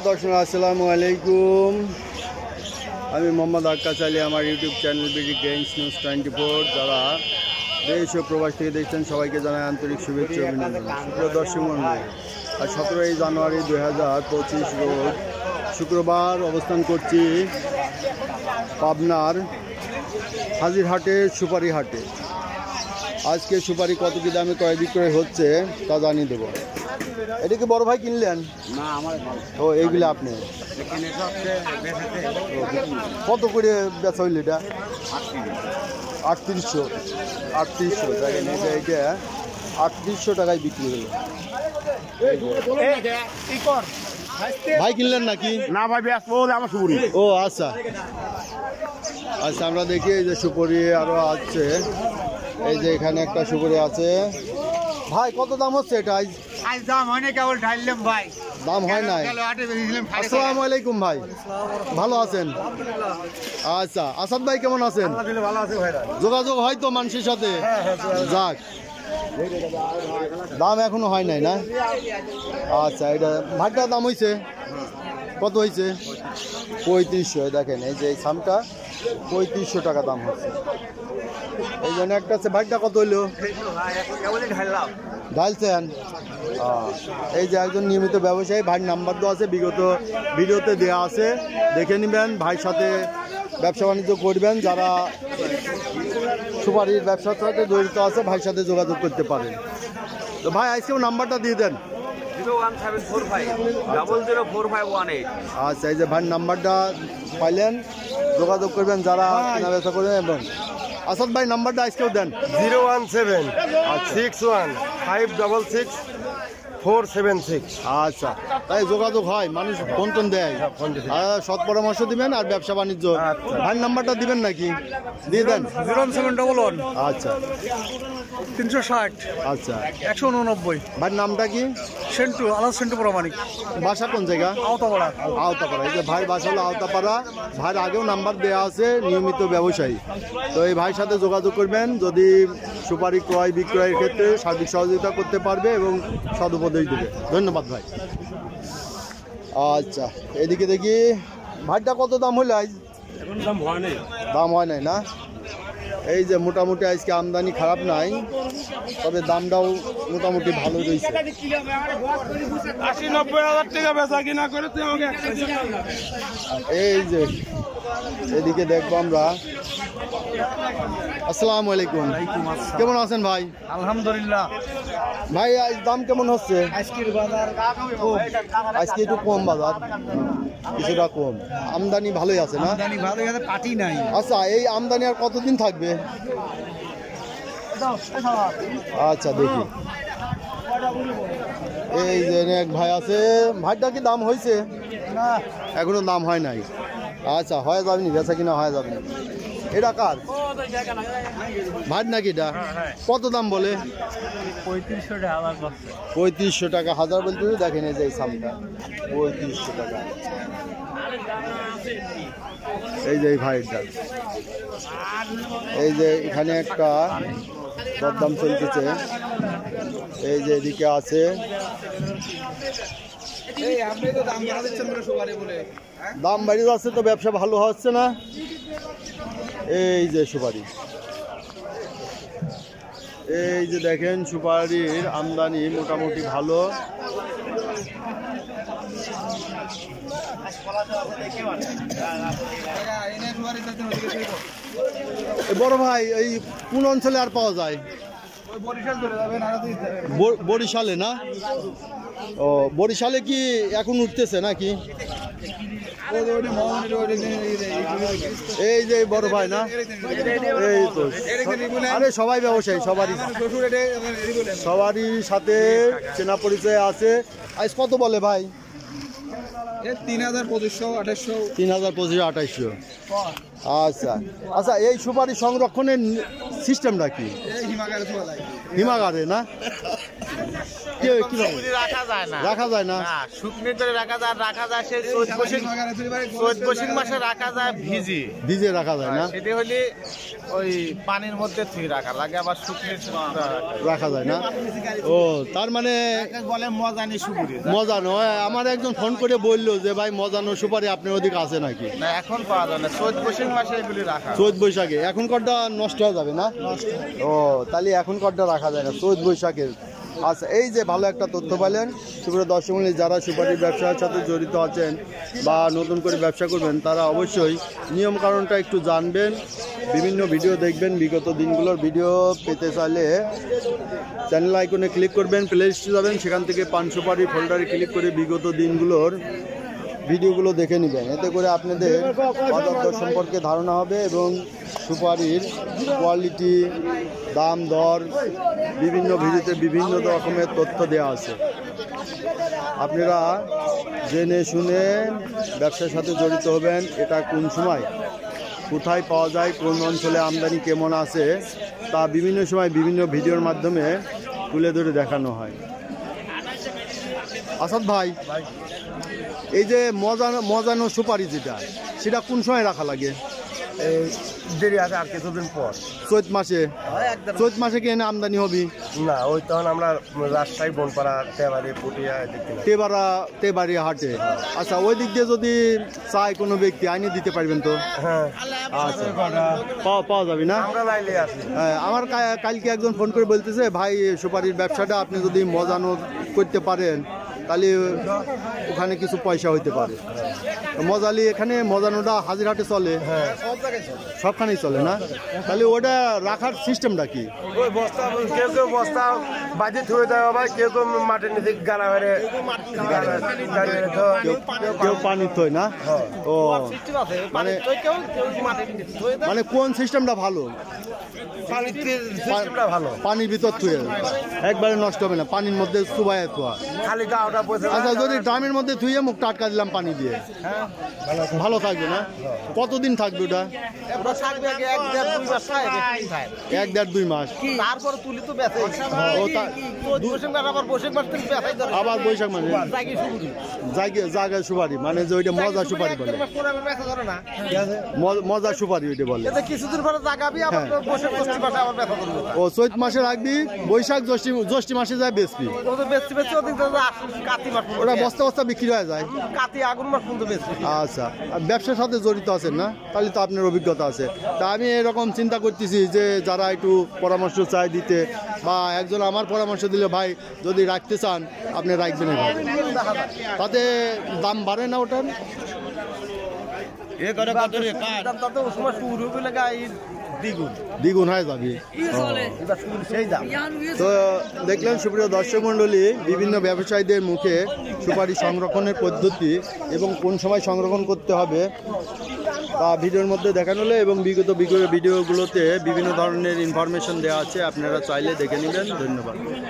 দর্শক আসসালামু আলাইকুম, আমি মোহাম্মদ আক্কাস আলী। আমার YouTube channel BD grains news 24 যারা দেশ ও প্রবাস থেকে দেখছেন সবাইকে জানাই আন্তরিক শুভেচ্ছা অভিনন্দন। সুপ্রিয় দর্শক মণ্ডলী, আর 17 জানুয়ারি 2025 রোজ শুক্রবার অবস্থান করছি পাবনার হাজিরহাটে সুপারি হাটে। আজকে সুপারি কত কি দামে ক্রয় বিক্রয় হচ্ছে তা জানিয়ে দেবো। এটা কি বড় ভাই কিনলেন? না, আমার ও এইগুলো আপনি কত করে বেচা হইল? এটা 3800 দেখেন, এইটা 3800 টাকায় বিক্রি হলো। ভাই কিনলেন নাকি? না ভাই, আমার সুপুরি। ও আচ্ছা আচ্ছা, আমরা দেখি এই যে সুপুরি আরো আছে। এই যে এখানে একটা সুপুরি আছে। ভাই কত দাম হচ্ছে এটা? আজ দাম হয় না, কেবল ঢাললাম ভাই, দাম হয় নাই। আসসালামু আলাইকুম ভাই, ভালো আছেন? আচ্ছা, আসাদ ভাই কেমন আছেন? ভালো আছে ভাই। যোগাযোগ হয় তো মানুষের সাথে? যাক, দাম এখনো হয় নাই না? আচ্ছা, এটা ভাইটার দাম হয়েছে কত হয়েছে? 3500। দেখেন এই যে এই সামটা 3500 টাকা দাম হচ্ছে। এই জন্য একটা আছে। ভাইটা কত হইলো? ঢালছেন? এই যে একজন নিয়মিত ব্যবসায়ী, ভাইয়ের নাম্বার তো আছে, বিগত ভিডিওতে দেওয়া আছে, দেখে নেবেন। ভাইয়ের সাথে ব্যবসা বাণিজ্য করবেন, যারা সুপারির ব্যবসার সাথে জড়িত আছে ভাইয়ের সাথে যোগাযোগ করতে পারেন। তো ভাই আজকেও নাম্বারটা দিয়ে দেন। 01745004518। আচ্ছা, এই যে ভাইয়ের নাম্বারটা পাইলেন, যোগাযোগ করবেন যারা কেনা বেচা করবেন। এবং আসাদ ভাই নাম্বারটা আজকেও দেন। 0175656476476। আচ্ছা, তাই যোগাযোগ হয়, মানুষ ফোন টোন দেয়, সৎ পরামর্শ দিবেন আর ব্যবসা বাণিজ্য। ভাইয়ের নাম্বারটা দিবেন নাকি? দিয়ে দেন। 01711 আচ্ছা 360 আচ্ছা, 189। ভাইয়ের নামটা কি? সেন্টু, আলাদা সেন্টু প্রামাণিক। বাসা কোন জায়গা? আওতাপাড়া। আওতাপাড়া। এই যে ভাই বাসা হলো আওতাপাড়া। ভাইয়ের আগেও নাম্বার দেওয়া আছে, নিয়মিত ব্যবসায়ী। তো এই ভাইয়ের সাথে যোগাযোগ করবেন যদি সুপারি ক্রয় বিক্রয়ের ক্ষেত্রে সার্বিক সহযোগিতা করতে পারবে এবং সদুপদেশ দেবে। ধন্যবাদ ভাই। আচ্ছা, এদিকে দেখি ভাইটা কত দাম হলো আজ? দাম হয় নাই না? এই যে মোটামুটি আজকে আমদানি খারাপ নাই, তবে দামটাও মোটামুটি ভালো রয়েছে। 80-90 টাকা বেচা কিনা করে এই যে এদিকে দেখবো আমরা। আসসালামু আলাইকুম, কেমন আছেন ভাই? আলহামদুলিল্লাহ। ভাই আজ দাম কেমন হচ্ছে? আজকের বাজার আজকে একটু কম বাজার, কিছুটা কম। আমদানি ভালোই আছে না? আমদানি ভালোই আছে, পাটি নাই। আচ্ছা, এই আমদানি আর কতদিন থাকবে? আচ্ছা দেখি, এই যে এক ভাই আছে। ভাইটা কি দাম হয়েছে? না, এখনো দাম হয় নাই। আচ্ছা, হয়ে যাবে নি, বেচা কিনা হয়ে যাবে। এটা কার ভাই নাকি? এটা কত দাম বলে? 3500 টাকা হাজার বলতে। দেখেন এই যে এই সামটা 3500 টাকা। এই যে এই ভাইটা, এই যে এখানে একটা দরদাম চলতেছে। এই যে এদিকে আছে। দাম বাড়িয়ে যাচ্ছে তো, ব্যবসা ভালো হচ্ছে না। এই যে সুপারি, এই যে দেখেন সুপারির আমদানি মোটামুটি ভালো। বড় ভাই, এই কোন অঞ্চলে আর পাওয়া যায়? বরিশালে না? ও, বরিশালে কি এখন উঠতেছে নাকি? এই যে বড় ভাই না? এই তো, আরে সবাই ব্যবসায়ী, সবারই সাথে চেনা পরিচয় আছে। আজ কত বলে ভাই? 3200 2800। আচ্ছা আচ্ছা, এই সুপারি সংরক্ষণের সিস্টেমটা কি? হিমাগারে না? কিভাবে সুপুরি রাখা যায় না। রাখা যায় না? না, শুকনি করে রাখা যায় সেই চৈত বৈশাখ মাসে রাখা যায় ভিজে রাখা যায় না? সেটি হলে ওই পানির মধ্যে থুই রাখা লাগে, আবার শুকনি রাখা যায় না? ও তার মানে বলে মজানি সুপুরি। মজানো, আমার একজন ফোন করে বললো যে ভাই মজানো সুপারি আপনার ওদিকে আছে নাকি? না, এখন পাওয়া যায় না, চৈত বৈশাখ মাসে এগুলি রাখা। চৈত বৈশাখে এখনকারটা নষ্ট হয়ে যাবে না? ও তাহলে এখনকারটা রাখা যায় না, চৈত বৈশাখের। আচ্ছা, এই যে ভালো একটা তথ্য পেলেন সুপ্রিয় দর্শক মণ্ডলী, যারা সুপারির ব্যবসার সাথে জড়িত আছেন বা নতুন করে ব্যবসা করবেন তারা অবশ্যই নিয়ম কানুনটা একটু জানবেন, বিভিন্ন ভিডিও দেখবেন। বিগত দিনগুলোর ভিডিও পেতে চাইলে চ্যানেল আইকনে ক্লিক করবেন, প্লে লিস্টে যাবেন, সেখান থেকে পান সুপারি ফোল্ডারে ক্লিক করে বিগত দিনগুলোর ভিডিওগুলো দেখে নেবেন। এতে করে আপনাদের বাজার সম্পর্কে ধারণা হবে এবং সুপারির কোয়ালিটি, দাম দর বিভিন্ন ভিডিওতে বিভিন্ন রকমের তথ্য দেওয়া আছে। আপনারা জেনে শুনে ব্যবসার সাথে জড়িত হবেন। এটা কোন সময় কোথায় পাওয়া যায়, কোন অঞ্চলে আমদানি কেমন আছে তা বিভিন্ন সময় বিভিন্ন ভিডিওর মাধ্যমে তুলে ধরে দেখানো হয়। আসাদ ভাই, এই যে মজানো সুপারি যেটা, সেটা কোন সময় রাখা লাগে? দেরি আছে আর কিছুদিন পর। চৈত মাসে? চৈত মাসে কি এনে আমদানি হবি? না, ওই তখন আমরা রাজশাহী বনপাড়া তেবাড়ি পুটিয়া তেবাড়ি হাটে। আচ্ছা, ওই দিক দিয়ে যদি চাই কোনো ব্যক্তি আইনে দিতে পারবেন তো? হ্যাঁ, আচ্ছা, পাওয়া যাবে না? আমরা লাইলে আছি। হ্যাঁ, আমার কালকে একজন ফোন করে বলতেছে ভাই সুপারির ব্যবসাটা আপনি যদি মজানো করতে পারেন তাহলে ওখানে কিছু পয়সা হইতে পারে। মজালি এখানে মজানোটা হাজিরহাটে চলে? হ্যাঁ, সবখানেই চলে না? তাহলে ওটা রাখার সিস্টেমটা কি? ওই বস্তা কেউ বস্তা বাজে থুয়ে দেওয়া ভাই, কেউ মাটির নিচে গাড়া মেরে কেউ পানি থয় না? ও মানে কোন সিস্টেমটা ভালো? সিস্টেমটা ভালো, পানির ভিতর থুয়ে একবারে নষ্ট হবে না, পানির মধ্যে চুবাইয়া থোয়া। খালি গাওটা বসে। আচ্ছা, যদি ড্রামের মধ্যে ধুয়ে মুখটা আটকা দিলাম পানি দিয়ে, ভালো থাকবে না? কতদিন থাকবে ওটা? এক দেড় দুই মাস। তারপর তুলি তো বেঁচে আবার বৈশাখ মাসে জায়গায় সুপারি, মানে যে ওইটা মজা সুপারি বলে, মজা সুপারি ওইটা বলে। কিছুদিন পরে জাগাবি, আবার বৈশাখ জ্যৈষ্ঠ মাসে আবার ব্যথা করবি। ও চৈত মাসে রাখবি, বৈশাখ জ্যৈষ্ঠ মাসে যায় বেচবি। ওটা বস্তা বস্তা বিক্রি হয়ে যায়। আচ্ছা, ব্যবসার সাথে জড়িত আছেন না? তাহলে তো আপনার অভিজ্ঞতা আছে। তা আমি এরকম চিন্তা করতেছি যে যারা একটু পরামর্শ চাই দিতে, বা একজন আমার পরামর্শ দিলে ভাই যদি রাখতে চান আপনি রাখবেন, তাতে দাম বাড়ে না ওটার? দ্বিগুণ হয়ে যাবে। তো দেখলেন সুপ্রিয় দর্শক মণ্ডলী, বিভিন্ন ব্যবসায়ীদের মুখে সুপারি সংরক্ষণের পদ্ধতি এবং কোন সময় সংরক্ষণ করতে হবে তা ভিডিওর মধ্যে দেখানো হলো, এবং বিগত ভিডিওগুলোতে বিভিন্ন ধরনের ইনফরমেশন দেওয়া আছে, আপনারা চাইলে দেখে নেবেন। ধন্যবাদ।